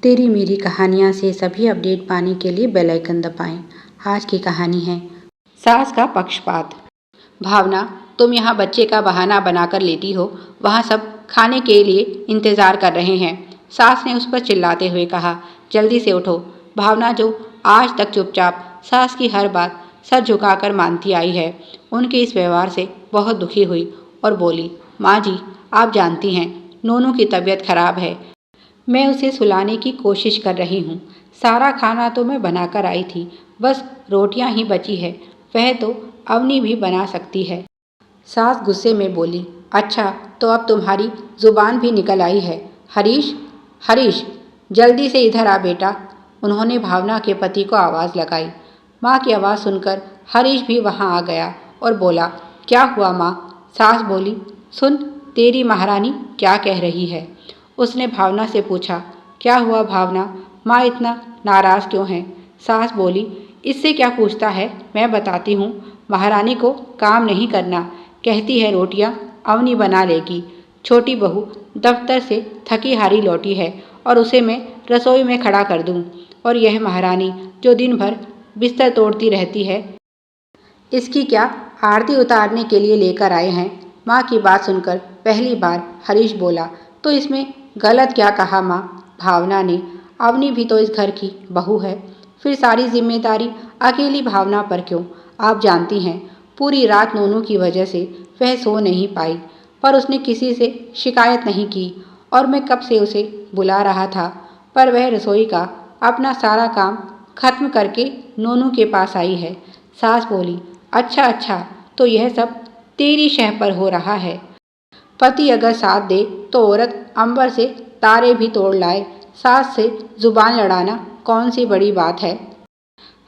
तेरी मेरी कहानियाँ से सभी अपडेट पाने के लिए बेल आइकन दबाएं। आज की कहानी है सास का पक्षपात। भावना, तुम यहाँ बच्चे का बहाना बनाकर लेटी हो, वहाँ सब खाने के लिए इंतजार कर रहे हैं। सास ने उस पर चिल्लाते हुए कहा, जल्दी से उठो। भावना, जो आज तक चुपचाप सास की हर बात सर झुकाकर मानती आई है, उनके इस व्यवहार से बहुत दुखी हुई और बोली, माँ जी, आप जानती हैं नोनू की तबीयत खराब है। मैं उसे सुलाने की कोशिश कर रही हूँ। सारा खाना तो मैं बनाकर आई थी, बस रोटियां ही बची है, वह तो अवनी भी बना सकती है। सास गुस्से में बोली, अच्छा तो अब तुम्हारी जुबान भी निकल आई है। हरीश, हरीश, जल्दी से इधर आ बेटा। उन्होंने भावना के पति को आवाज़ लगाई। माँ की आवाज़ सुनकर हरीश भी वहाँ आ गया और बोला, क्या हुआ माँ? सास बोली, सुन, तेरी महारानी क्या कह रही है। उसने भावना से पूछा, क्या हुआ भावना, माँ इतना नाराज़ क्यों है? सास बोली, इससे क्या पूछता है, मैं बताती हूँ। महारानी को काम नहीं करना, कहती है रोटियाँ अवनी बना लेगी। छोटी बहू दफ्तर से थकी हारी लौटी है और उसे मैं रसोई में खड़ा कर दूँ, और यह महारानी जो दिन भर बिस्तर तोड़ती रहती है, इसकी क्या आरती उतारने के लिए लेकर आए हैं। माँ की बात सुनकर पहली बार हरीश बोला, तो इसमें गलत क्या कहा माँ? भावना ने, अवनी भी तो इस घर की बहू है, फिर सारी जिम्मेदारी अकेली भावना पर क्यों? आप जानती हैं पूरी रात नोनू की वजह से वह सो नहीं पाई, पर उसने किसी से शिकायत नहीं की और मैं कब से उसे बुला रहा था, पर वह रसोई का अपना सारा काम खत्म करके नोनू के पास आई है। सास बोली, अच्छा अच्छा, तो यह सब तेरी शह पर हो रहा है। पति अगर साथ दे तो औरत अंबर से तारे भी तोड़ लाए। सास से जुबान लड़ाना कौन सी बड़ी बात है।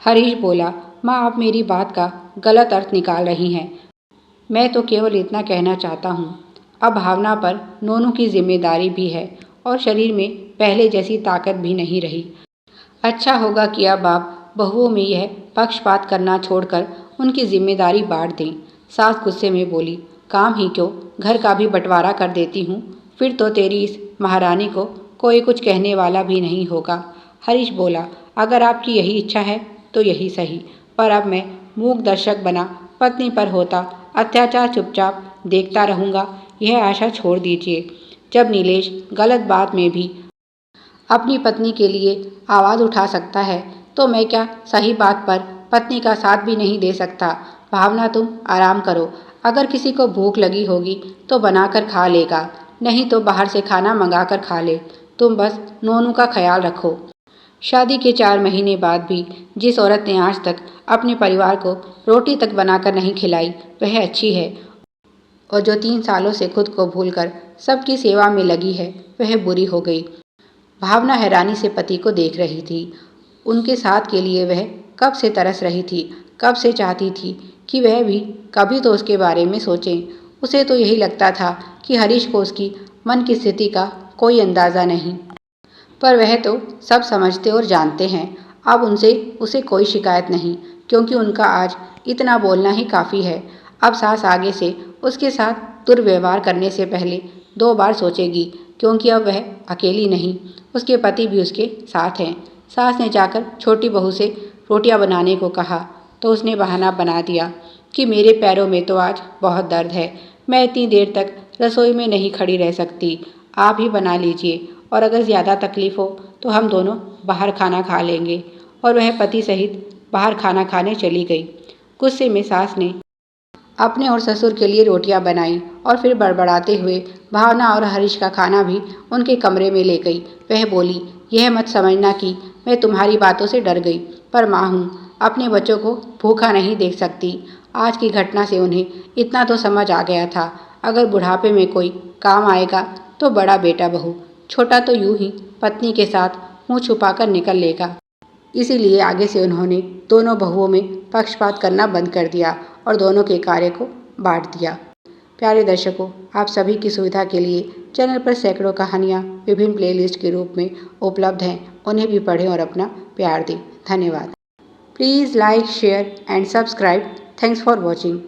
हरीश बोला, माँ आप मेरी बात का गलत अर्थ निकाल रही हैं। मैं तो केवल इतना कहना चाहता हूँ, अब भावना पर नोनू की जिम्मेदारी भी है और शरीर में पहले जैसी ताकत भी नहीं रही। अच्छा होगा कि अब आप बहुओं में यह पक्षपात करना छोड़कर उनकी जिम्मेदारी बांट दें। सास गुस्से में बोली, काम ही क्यों, घर का भी बंटवारा कर देती हूँ, फिर तो तेरी इस महारानी को कोई कुछ कहने वाला भी नहीं होगा। हरीश बोला, अगर आपकी यही इच्छा है तो यही सही, पर अब मैं मूक दर्शक बना पत्नी पर होता अत्याचार चुपचाप देखता रहूँगा, यह आशा छोड़ दीजिए। जब नीलेश गलत बात में भी अपनी पत्नी के लिए आवाज़ उठा सकता है, तो मैं क्या सही बात पर पत्नी का साथ भी नहीं दे सकता। भावना तुम आराम करो, अगर किसी को भूख लगी होगी तो बनाकर खा लेगा, नहीं तो बाहर से खाना मंगा कर खा ले। तुम बस नोनू का ख्याल रखो। शादी के 4 महीने बाद भी जिस औरत ने आज तक अपने परिवार को रोटी तक बनाकर नहीं खिलाई, वह अच्छी है, और जो 3 सालों से खुद को भूलकर सबकी सेवा में लगी है, वह बुरी हो गई। भावना हैरानी से पति को देख रही थी। उनके साथ के लिए वह कब से तरस रही थी, कब से चाहती थी कि वह भी कभी तो उसके बारे में सोचें। उसे तो यही लगता था कि हरीश को उसकी मन की स्थिति का कोई अंदाज़ा नहीं, पर वह तो सब समझते और जानते हैं। अब उनसे उसे कोई शिकायत नहीं, क्योंकि उनका आज इतना बोलना ही काफ़ी है। अब सास आगे से उसके साथ दुर्व्यवहार करने से पहले 2 बार सोचेगी, क्योंकि अब वह अकेली नहीं, उसके पति भी उसके साथ हैं। सास ने जाकर छोटी बहू से रोटियां बनाने को कहा, तो उसने बहाना बना दिया कि मेरे पैरों में तो आज बहुत दर्द है, मैं इतनी देर तक रसोई में नहीं खड़ी रह सकती, आप ही बना लीजिए, और अगर ज़्यादा तकलीफ़ हो तो हम दोनों बाहर खाना खा लेंगे। और वह पति सहित बाहर खाना खाने चली गई। गुस्से में सास ने अपने और ससुर के लिए रोटियां बनाई और फिर बड़बड़ाते हुए भावना और हरीश का खाना भी उनके कमरे में ले गई। वह बोली, यह मत समझना कि मैं तुम्हारी बातों से डर गई, पर माँ हूँ, अपने बच्चों को भूखा नहीं देख सकती। आज की घटना से उन्हें इतना तो समझ आ गया था, अगर बुढ़ापे में कोई काम आएगा तो बड़ा बेटा बहू, छोटा तो यूं ही पत्नी के साथ मुंह छुपाकर निकल लेगा। इसीलिए आगे से उन्होंने दोनों बहुओं में पक्षपात करना बंद कर दिया और दोनों के कार्य को बांट दिया। प्यारे दर्शकों, आप सभी की सुविधा के लिए चैनल पर सैकड़ों कहानियाँ विभिन्न प्लेलिस्ट के रूप में उपलब्ध हैं, उन्हें भी पढ़ें और अपना प्यार दें। धन्यवाद। Please like, share and subscribe. Thanks for watching.